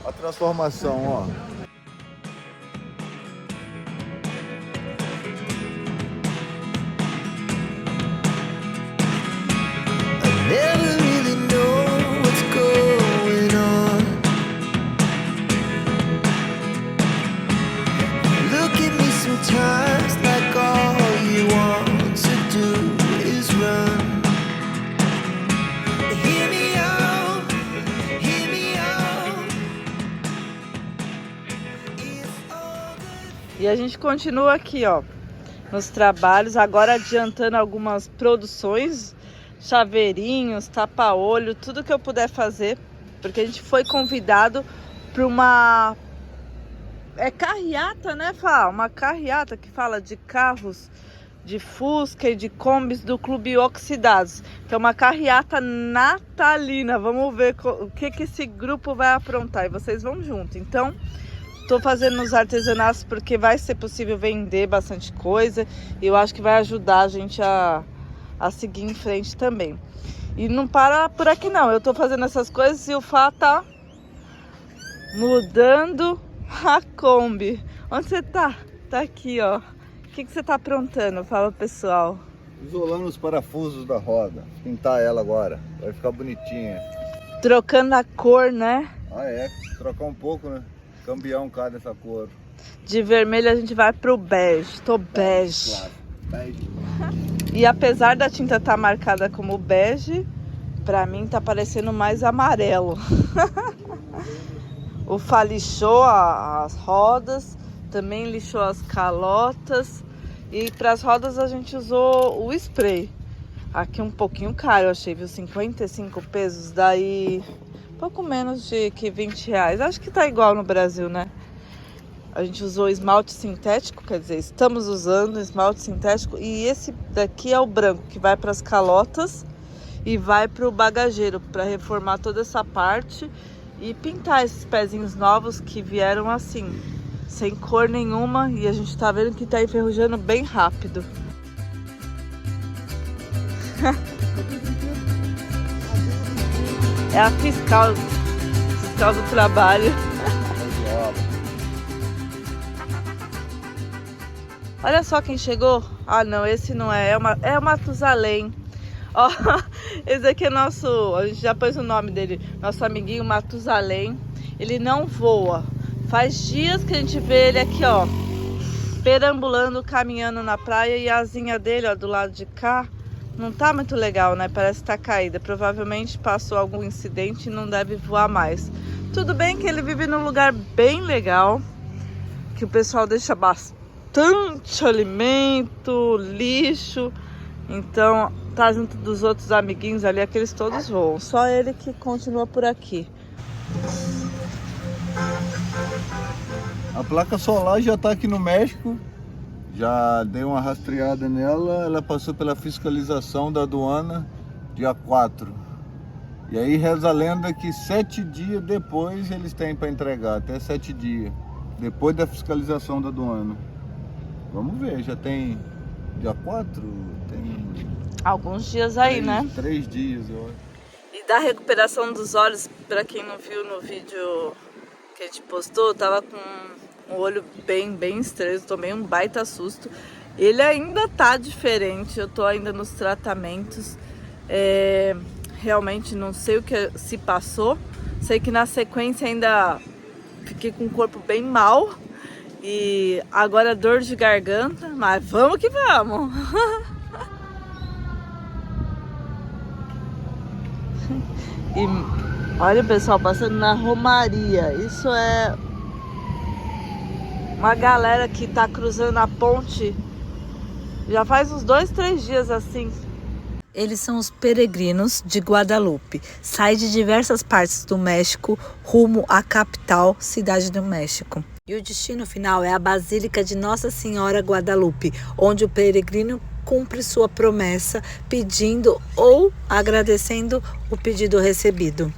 A transformação, ó. Never really know what's going on. Look at me sometimes like all you want to do is run. Hear me out, hear me out. It's all good. E a gente continua aqui, ó, nos trabalhos, agora adiantando algumas produções, chaveirinhos, tapa-olho, tudo que eu puder fazer, porque a gente foi convidado para uma carreata, né, Fá? Uma carreata que fala de carros de Fusca e de Kombis do Clube Oxidados, que é uma carreata natalina. Vamos ver o que esse grupo vai aprontar e vocês vão junto. Então, tô fazendo os artesanatos porque vai ser possível vender bastante coisa e eu acho que vai ajudar a gente a seguir em frente também. E não para por aqui não, eu tô fazendo essas coisas e o Fá tá mudando a Kombi. Onde você tá? Tá aqui, ó. O que você tá aprontando? Fala, pessoal. Isolando os parafusos da roda. Pintar ela agora. Vai ficar bonitinha. Trocando a cor, né? Ah, é. Trocar um pouco, né? Cambiar um cara dessa cor. De vermelho a gente vai pro bege. Tô bege. Claro. Bege. E apesar da tinta estar marcada como bege, pra mim tá parecendo mais amarelo. O Fá lixou as rodas, também lixou as calotas. E para as rodas a gente usou o spray. Aqui um pouquinho caro, eu achei, viu? 55 pesos, daí pouco menos de que 20 reais. Acho que tá igual no Brasil, né? A gente usou esmalte sintético, quer dizer, estamos usando esmalte sintético. E esse daqui é o branco, que vai para as calotas e vai para o bagageiro, para reformar toda essa parte e pintar esses pezinhos novos que vieram assim, sem cor nenhuma. E a gente tá vendo que tá enferrujando bem rápido. É a fiscal do trabalho. Olha só quem chegou. Ah, não, esse não é. É o Matusalém. Ó, esse aqui é nosso. A gente já pôs o nome dele. Nosso amiguinho Matusalém. Ele não voa. Faz dias que a gente vê ele aqui, ó, perambulando, caminhando na praia. E a asinha dele, ó, do lado de cá, não tá muito legal, né? Parece que tá caída. Provavelmente passou algum incidente e não deve voar mais. Tudo bem que ele vive num lugar bem legal, que o pessoal deixa bastante alimento, lixo. Então tá junto dos outros amiguinhos ali, aqueles todos voam. Só ele que continua por aqui. A placa solar já tá aqui no México. Já dei uma rastreada nela. Ela passou pela fiscalização da aduana dia 4. E aí reza a lenda que 7 dias depois eles têm para entregar. Até 7 dias. Depois da fiscalização da aduana. Vamos ver, já tem dia 4? Tem Alguns dias aí, né? 3 dias, eu acho. E da recuperação dos olhos, pra quem não viu no vídeo que a gente postou, tava com um olho bem estranho, tomei um baita susto. Ele ainda tá diferente, eu tô ainda nos tratamentos. Realmente não sei o que se passou. Sei que na sequência ainda fiquei com o corpo bem mal. E agora dor de garganta, mas vamos que vamos! E olha o pessoal passando na Romaria. Isso é uma galera que tá cruzando a ponte já faz uns 2, 3 dias assim. Eles são os peregrinos de Guadalupe. Saem de diversas partes do México rumo à capital, Cidade do México. E o destino final é a Basílica de Nossa Senhora Guadalupe, onde o peregrino cumpre sua promessa pedindo ou agradecendo o pedido recebido.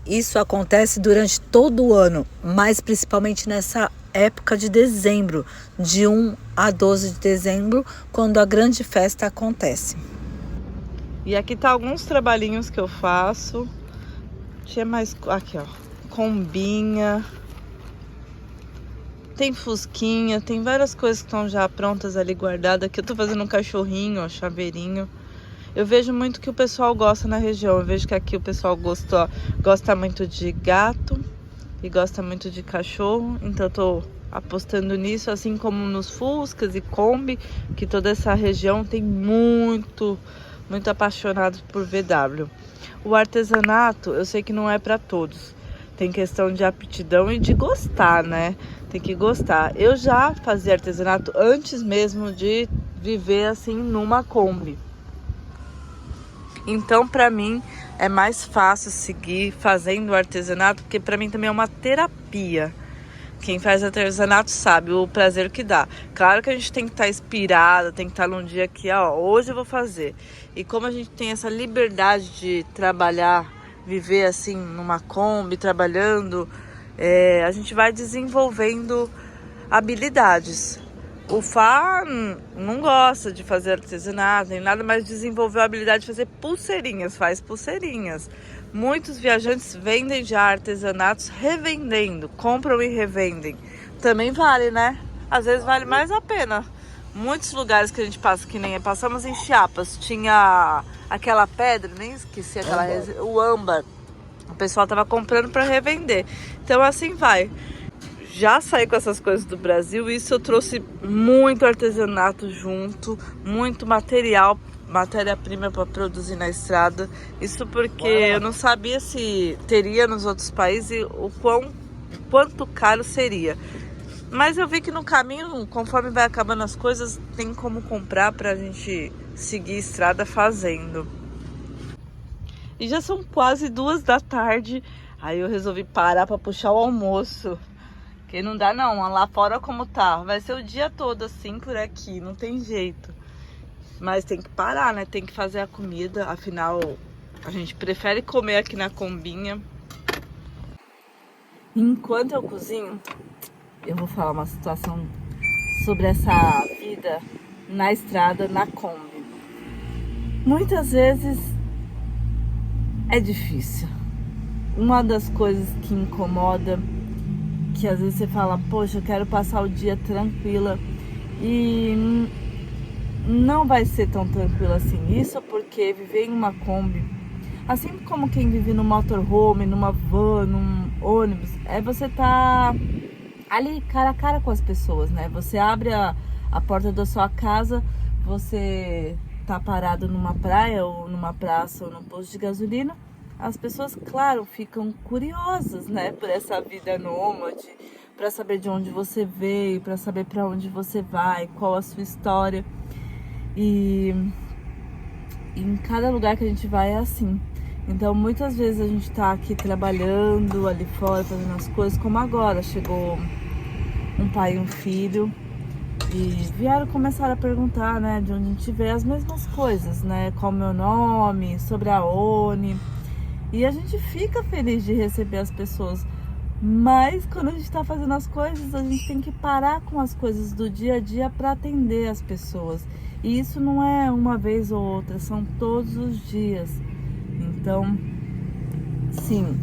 Isso acontece durante todo o ano, mas principalmente nessa época de dezembro, de 1 a 12 de dezembro, quando a grande festa acontece. E aqui tá alguns trabalhinhos que eu faço. Tinha mais aqui, ó, combinha, tem fusquinha, tem várias coisas que estão já prontas ali guardadas. Aqui eu tô fazendo um cachorrinho, ó, chaveirinho. Eu vejo muito que o pessoal gosta na região. Eu vejo que aqui o pessoal gosta muito de gato e gosta muito de cachorro. Então eu tô apostando nisso, assim como nos Fuscas e Kombi, que toda essa região tem muito apaixonado por VW. O artesanato, eu sei que não é para todos. Tem questão de aptidão e de gostar, né? Tem que gostar. Eu já fazia artesanato antes mesmo de viver assim numa Kombi. Então, para mim, é mais fácil seguir fazendo artesanato, porque para mim também é uma terapia. Quem faz artesanato sabe o prazer que dá. Claro que a gente tem que estar inspirada, tem que estar num dia que, ó, hoje eu vou fazer. E como a gente tem essa liberdade de trabalhar, viver assim numa Kombi, trabalhando, a gente vai desenvolvendo habilidades. O Fá não gosta de fazer artesanato, nem nada, mas desenvolveu a habilidade de fazer pulseirinhas, faz pulseirinhas. Muitos viajantes vendem já artesanatos revendendo, compram e revendem. Também vale, né? Às vezes vale mais a pena. Muitos lugares que a gente passa, que nem passamos em Chiapas, tinha aquela pedra, nem esqueci aquela, o âmbar. O pessoal tava comprando para revender. Então assim vai. Já saí com essas coisas do Brasil, isso eu trouxe muito artesanato junto, muito matéria-prima para produzir na estrada. Isso porque eu não sabia se teria nos outros países e quanto caro seria. Mas eu vi que no caminho, conforme vai acabando as coisas, tem como comprar pra gente seguir estrada fazendo. E já são quase 2 da tarde, aí eu resolvi parar para puxar o almoço. Porque não dá não, lá fora como tá, vai ser o dia todo assim por aqui, não tem jeito. Mas tem que parar, né, tem que fazer a comida, afinal a gente prefere comer aqui na combinha. Enquanto eu cozinho, eu vou falar uma situação sobre essa vida na estrada, na Kombi. Muitas vezes é difícil. Uma das coisas que incomoda, que às vezes você fala, poxa, eu quero passar o dia tranquila e não vai ser tão tranquila assim. Isso porque viver em uma Kombi, assim como quem vive no motorhome, numa van, num ônibus, você tá ali cara a cara com as pessoas, né? Você abre a porta da sua casa, você tá parado numa praia ou numa praça ou num posto de gasolina. As pessoas, claro, ficam curiosas, né, por essa vida nômade, para saber de onde você veio, para saber para onde você vai, qual a sua história. E em cada lugar que a gente vai é assim. Então, muitas vezes a gente tá aqui trabalhando ali fora, fazendo as coisas, como agora. Chegou um pai e um filho e começaram a perguntar, né, de onde a gente veio, as mesmas coisas, né, qual o meu nome, sobre a ONI. E a gente fica feliz de receber as pessoas, mas quando a gente está fazendo as coisas, a gente tem que parar com as coisas do dia a dia para atender as pessoas. E isso não é uma vez ou outra, são todos os dias. Então, sim,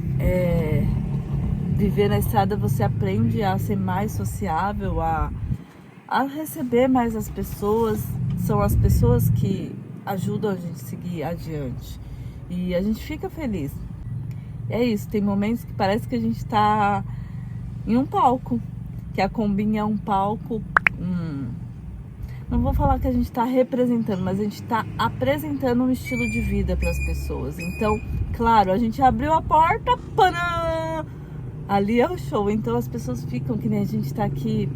viver na estrada você aprende a ser mais sociável, a receber mais as pessoas. São as pessoas que ajudam a gente a seguir adiante. E a gente fica feliz. É isso, tem momentos que parece que a gente tá em um palco. Que a Kombinha é um palco. Não vou falar que a gente tá representando, mas a gente tá apresentando um estilo de vida para as pessoas. Então, claro, a gente abriu a porta, panã! Ali é o show. Então as pessoas ficam, que nem a gente tá aqui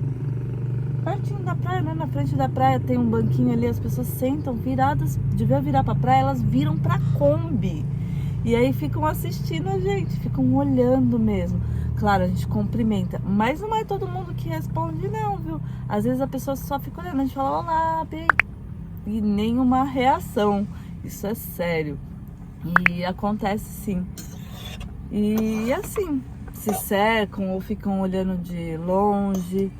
pertinho da praia, né? Na frente da praia tem um banquinho ali, as pessoas sentam viradas, devia virar pra praia, elas viram pra Kombi. E aí ficam assistindo a gente, ficam olhando mesmo. Claro, a gente cumprimenta, mas não é todo mundo que responde não, viu? Às vezes a pessoa só fica olhando, a gente fala, olá, bem, e nenhuma reação. Isso é sério. E acontece sim. E assim, se cercam ou ficam olhando de longe.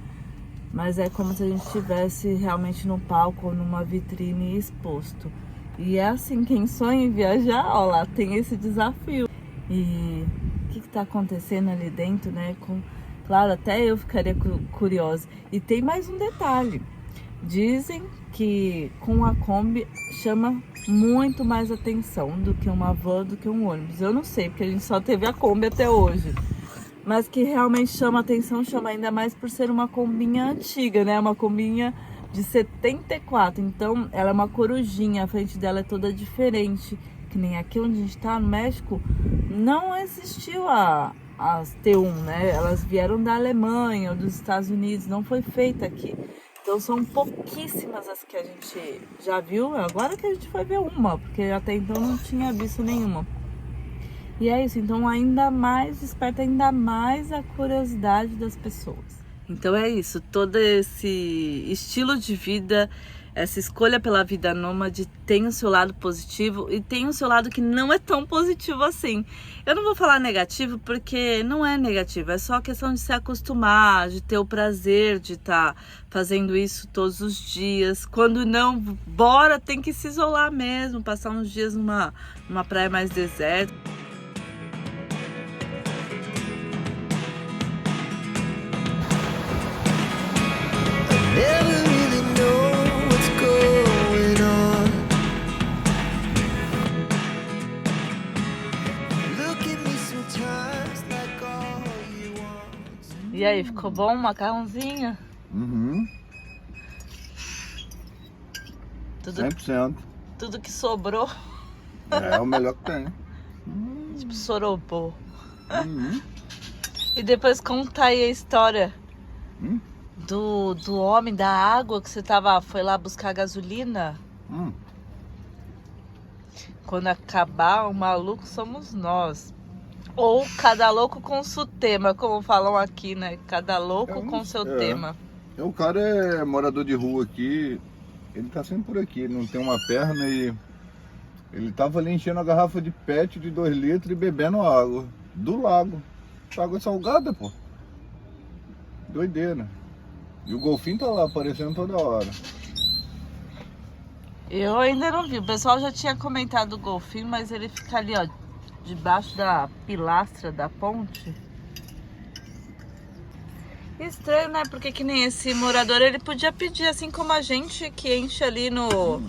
Mas é como se a gente estivesse realmente no palco ou numa vitrine exposto. E é assim, quem sonha em viajar, ó lá, tem esse desafio. E que tá acontecendo ali dentro, né? Claro, até eu ficaria curiosa. E tem mais um detalhe. Dizem que com a Kombi chama muito mais atenção do que uma van, do que um ônibus. Eu não sei, porque a gente só teve a Kombi até hoje. Mas que realmente chama atenção, chama ainda mais por ser uma Kombinha antiga, né? Uma Kombinha de 74. Então, ela é uma corujinha, a frente dela é toda diferente. Que nem aqui onde a gente tá, no México, não existiu as T1, né? Elas vieram da Alemanha ou dos Estados Unidos, não foi feita aqui. Então são pouquíssimas as que a gente já viu. Agora que a gente foi ver uma, porque até então não tinha visto nenhuma. E é isso, então ainda mais, desperta ainda mais a curiosidade das pessoas. Então é isso, todo esse estilo de vida, essa escolha pela vida nômade tem o seu lado positivo e tem o seu lado que não é tão positivo assim. Eu não vou falar negativo porque não é negativo, é só questão de se acostumar, de ter o prazer de estar fazendo isso todos os dias. Quando não, bora, tem que se isolar mesmo, passar uns dias numa praia mais deserta. Never really know what's going on. Look at me sometimes like all you want. E aí, ficou bom o macarrãozinho? Uhum. Tudo, 100%. tudo que sobrou, É o melhor que tem. tipo sorobô. Uhum. E depois conta aí a história Hum? do homem da água que você foi lá buscar gasolina. Quando acabar, o maluco somos nós. Ou cada louco com seu tema, como falam aqui, né? Cada louco com seu tema. O cara é morador de rua aqui, ele tá sempre por aqui, ele não tem uma perna e ele tava ali enchendo a garrafa de PET de 2 litros e bebendo água do lago. Água salgada, pô. Doideira. E o golfinho tá lá aparecendo toda hora. Eu ainda não vi, o pessoal já tinha comentado o golfinho, mas ele fica ali, ó, debaixo da pilastra da ponte. Estranho, né? Porque que nem esse morador, ele podia pedir, assim como a gente que enche ali no...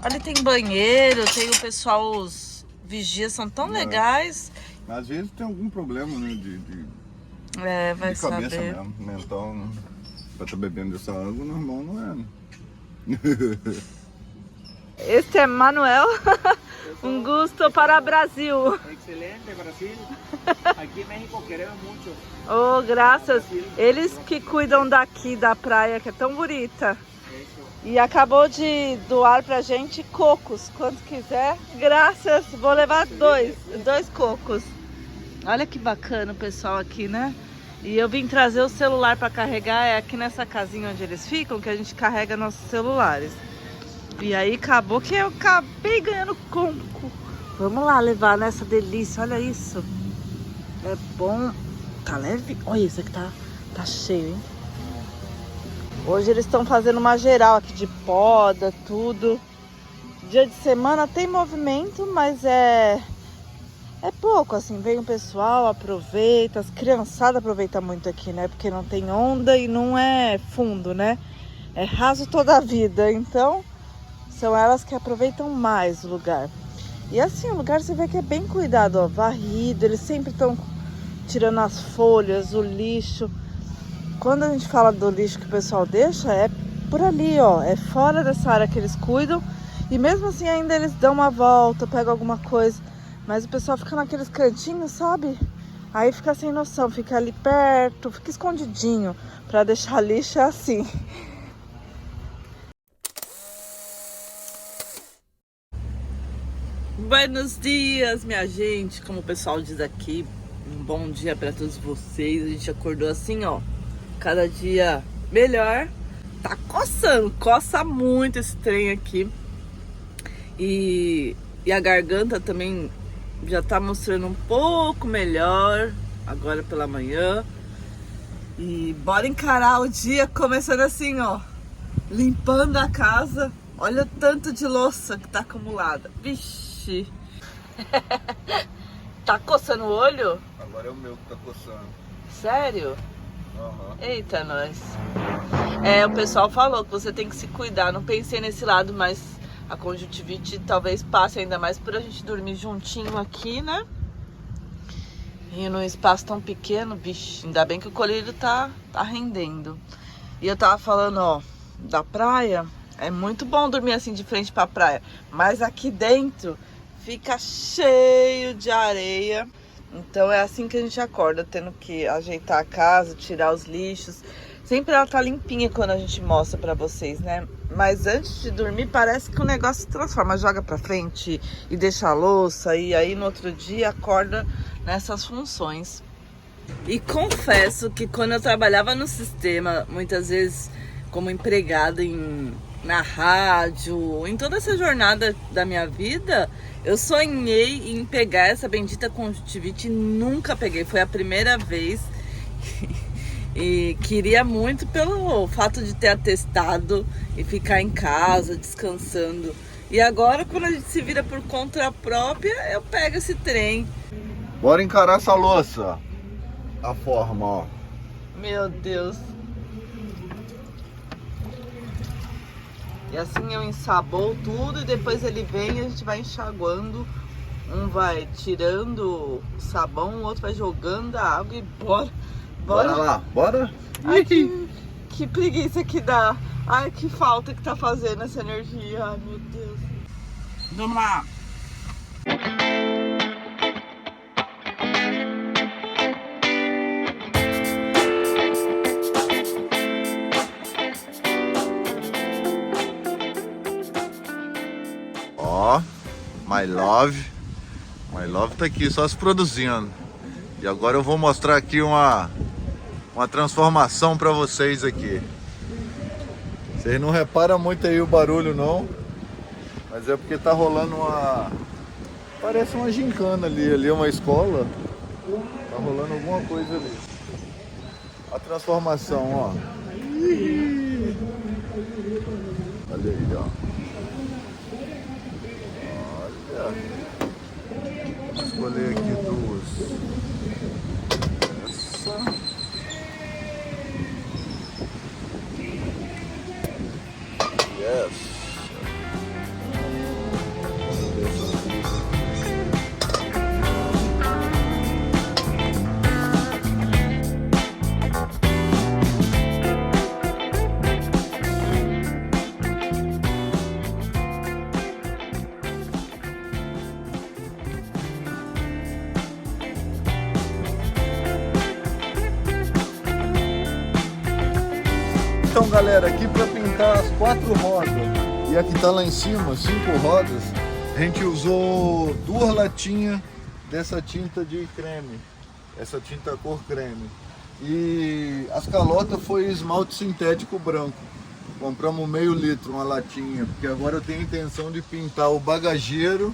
Ali tem banheiro, tem o pessoal, os vigias são tão legais. Às vezes tem algum problema, né, Vai de cabeça saber. mesmo, mental, né? Pra estar bebendo essa água, normal não é, né? Este é Manuel, um gusto para Brasil. Excelente, Brasil. Aqui em México queremos muito. Oh, graças. Eles que cuidam daqui da praia, que é tão bonita. E acabou de doar pra gente cocos. Quanto quiser, graças. Vou levar dois cocos. Olha que bacana o pessoal aqui, né? E eu vim trazer o celular para carregar. É aqui nessa casinha onde eles ficam que a gente carrega nossos celulares. E aí acabou que eu acabei ganhando coco. Vamos lá levar nessa delícia. Olha isso. É bom. Tá leve? Olha isso aqui, tá cheio, hein? Hoje eles estão fazendo uma geral aqui de poda, tudo. Dia de semana tem movimento, mas é pouco, assim. Vem o pessoal, aproveita. As criançadas aproveitam muito aqui, né? Porque não tem onda e não é fundo, né? É raso toda a vida. Então, são elas que aproveitam mais o lugar. E assim, o lugar você vê que é bem cuidado, ó. Varrido, eles sempre estão tirando as folhas, o lixo. Quando a gente fala do lixo que o pessoal deixa, é por ali, ó. É fora dessa área que eles cuidam. E mesmo assim ainda eles dão uma volta, pegam alguma coisa. Mas o pessoal fica naqueles cantinhos, sabe? Aí fica sem noção, fica ali perto, fica escondidinho. Pra deixar lixo é assim. Buenos dias, minha gente. Como o pessoal diz aqui, um bom dia para todos vocês. A gente acordou assim, ó. Cada dia melhor. Tá coçando, coça muito esse trem aqui. E a garganta também já tá mostrando um pouco melhor agora pela manhã. E bora encarar o dia começando assim, ó. Limpando a casa. Olha o tanto de louça que tá acumulada. Vixe. Tá coçando o olho? Agora é o meu que tá coçando. Sério? Aham. Eita, nós. É, o pessoal falou que você tem que se cuidar. Não pensei nesse lado, mas a conjuntivite talvez passe, ainda mais por a gente dormir juntinho aqui, né? E num espaço tão pequeno, vixe, ainda bem que o colírio tá rendendo. E eu tava falando, ó, da praia, é muito bom dormir assim de frente pra praia, mas aqui dentro fica cheio de areia. Então é assim que a gente acorda, tendo que ajeitar a casa, tirar os lixos. Sempre ela tá limpinha quando a gente mostra pra vocês, né? Mas antes de dormir parece que o negócio se transforma, joga pra frente e deixa a louça, e aí no outro dia acorda nessas funções. E confesso que quando eu trabalhava no sistema, muitas vezes como empregada na rádio, em toda essa jornada da minha vida, eu sonhei em pegar essa bendita conjuntivite e nunca peguei. Foi a primeira vez. E queria muito pelo fato de ter atestado e ficar em casa, descansando. E agora, quando a gente se vira por conta própria, eu pego esse trem. Bora encarar essa louça. A forma, ó. Meu Deus. E assim eu ensaboo tudo e depois ele vem e a gente vai enxaguando. Um vai tirando o sabão, o outro vai jogando a água e bora. Bora lá, bora? Ai, que preguiça que dá. Ai, que falta que tá fazendo essa energia. Ai, meu Deus. Vamos lá. Ó, My Love. My Love tá aqui, só se produzindo. E agora eu vou mostrar aqui uma transformação pra vocês aqui. Vocês não reparam muito aí o barulho não, mas é porque tá rolando parece uma gincana ali é uma escola. Tá rolando alguma coisa ali. A transformação, ó. Olha aí, ó. Olha. Vou escolher aqui duas. Essa. Yes. Então galera, aqui para pintar as 4 rodas e a que tá lá em cima, 5 rodas, a gente usou 2 latinhas dessa tinta de creme, essa tinta cor creme. E as calotas foi esmalte sintético branco. Compramos meio litro, uma latinha, porque agora eu tenho a intenção de pintar o bagageiro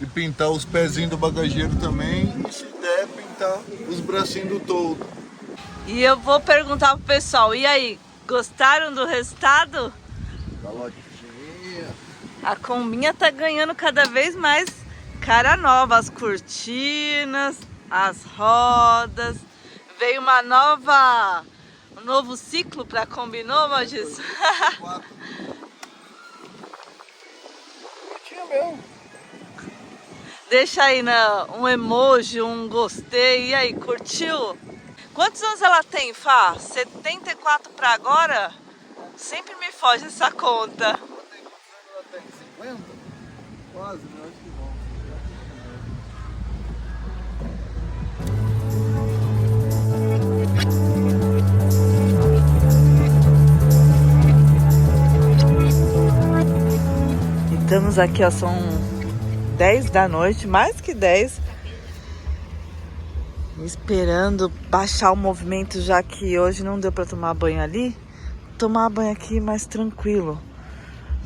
e pintar os pezinhos do bagageiro também, e se der, pintar os bracinhos do toldo. E eu vou perguntar pro pessoal, e aí? Gostaram do resultado? Calotinha. A combinha tá ganhando cada vez mais cara nova. As cortinas, as rodas. Veio um novo ciclo pra Kombi, Magis? Tinha mesmo. Deixa aí um emoji, um gostei. E aí, curtiu? Quantos anos ela tem, Fá? 74 para agora? Sempre me foge essa conta. Ela tem 50? Quase, né? Acho que não. Estamos aqui, ó, são 10 da noite, mais que 10. Esperando baixar o movimento, já que hoje não deu para tomar banho ali. Tomar banho aqui mais tranquilo.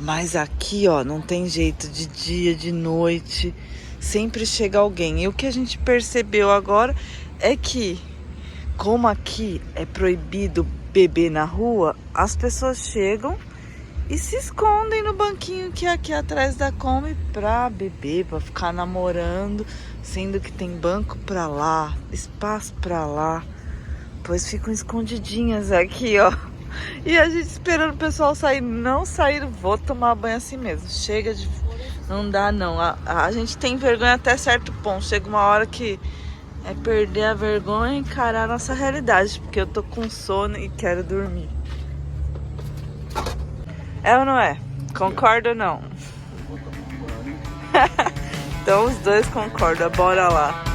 Mas aqui, ó, não tem jeito, de dia, de noite, sempre chega alguém. E o que a gente percebeu agora é que, como aqui é proibido beber na rua, as pessoas chegam e se escondem no banquinho que é aqui atrás da Kombi pra beber, pra ficar namorando, sendo que tem banco pra lá, espaço pra lá. Pois ficam escondidinhas aqui, ó. E a gente esperando o pessoal sair. Não sair, vou tomar banho assim mesmo. Chega de... Não dá, não. A gente tem vergonha até certo ponto. Chega uma hora que é perder a vergonha e encarar a nossa realidade. Porque eu tô com sono e quero dormir. É ou não é? Concorda ou não? Então os dois concordam. Bora lá.